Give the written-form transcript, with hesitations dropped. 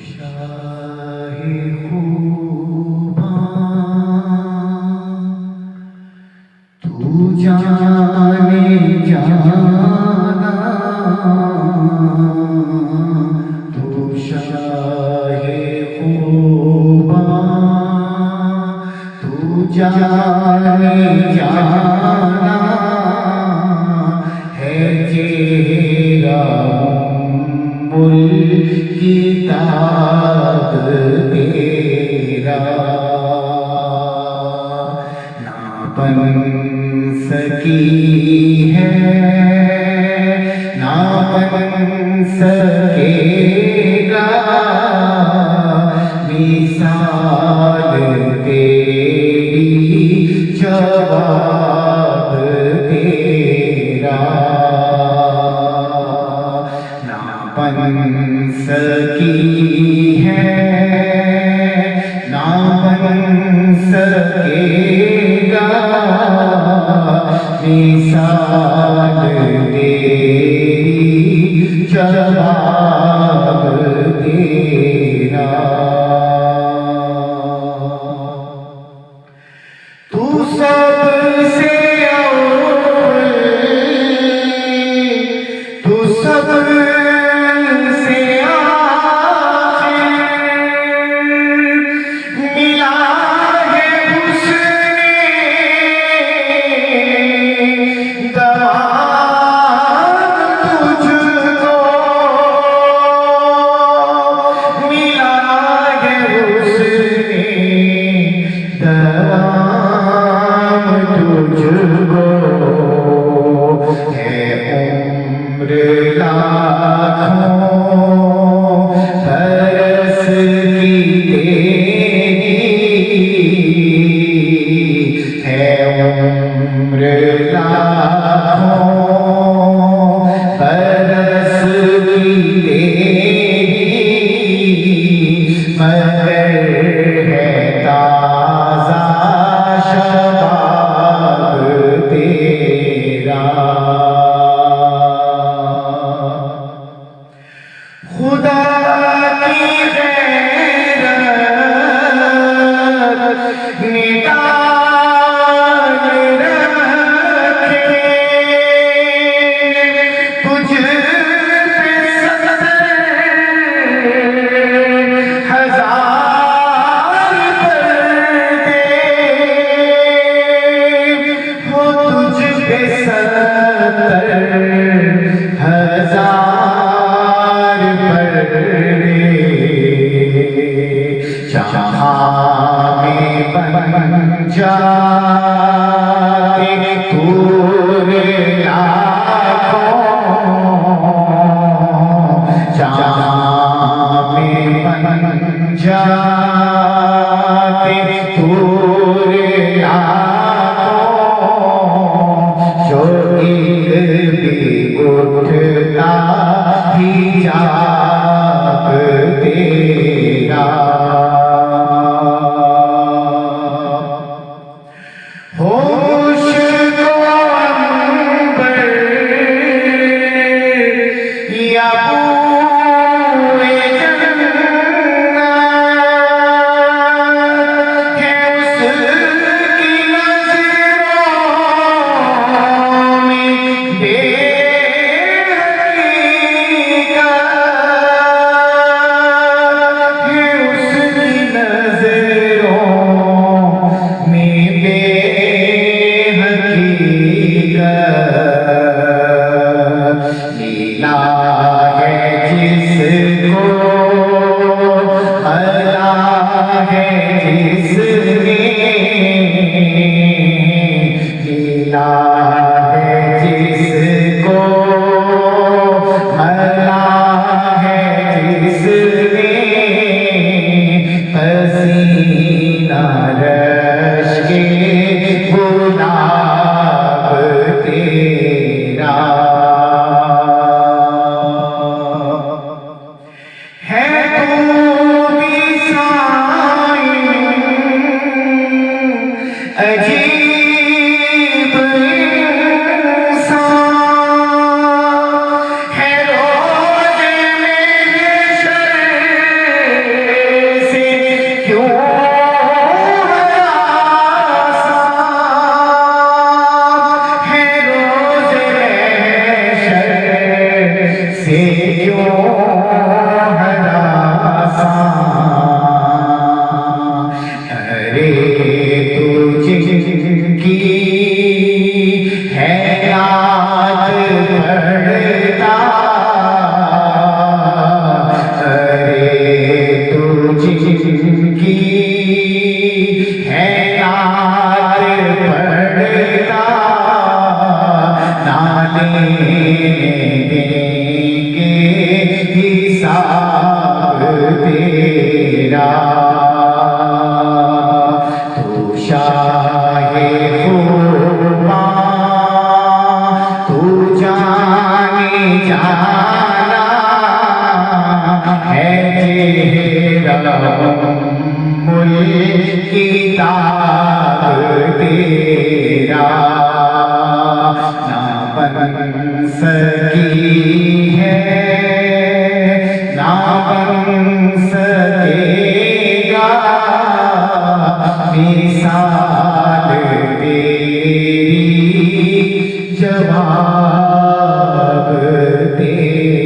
शाहे खूबां तू जाने जाना, तू शाहे खूबां तू जाने जाना है चेहरा की ताब तेरा ना बन सकी है, ना बन सकेगा मिसाल तेरी जवाब तेरा ना बन सकी है, ना बन सकेगा मिसाल तेरी जवाब तेरा। तू सबसे अव्वल, तू सबसे आखिर, मिला है हुस्ने दवाब तुझको, मिला है हुस्ने दवाब तुझको, है उम्र लाखों बरस की तेरी, है उम्र लाखों बरस की तेरी, मगर है ताज़ा शबाब तेरा। खुदा की गैरत निकाल रखे तुझ पे सत्तर हजार पर्दे, हो तुझ पे सत्तर हजार पर्दे, जहाँ में बन जाते पूरे लाखों, जहाँ में बन जाते पूरे लाखों, जो एक भी उठता हिजाब तेरा, होश को अंबर या पूरे जन्नत है उसकी नज़रों में बेहकीकत, है उसकी नज़रों में बेहकीकत, मिला है जिसको अला है जिसने, मिला है जिसको अला है जिसने, पसीना रश के गुलाब तेरा, है तू भी साईं क्यों हरासा, अरे तुझकी है याद पड़ता, अरे तुझकी है याद पड़ता, ना देंगे हिसाब तेरा। तू शाहे खुदा, तू जाने जाना है तेरा, मुल्क किताब तेरा ना बन सकी है, ना बन सकेगा मिसाल तेरी, जवाब तेरा।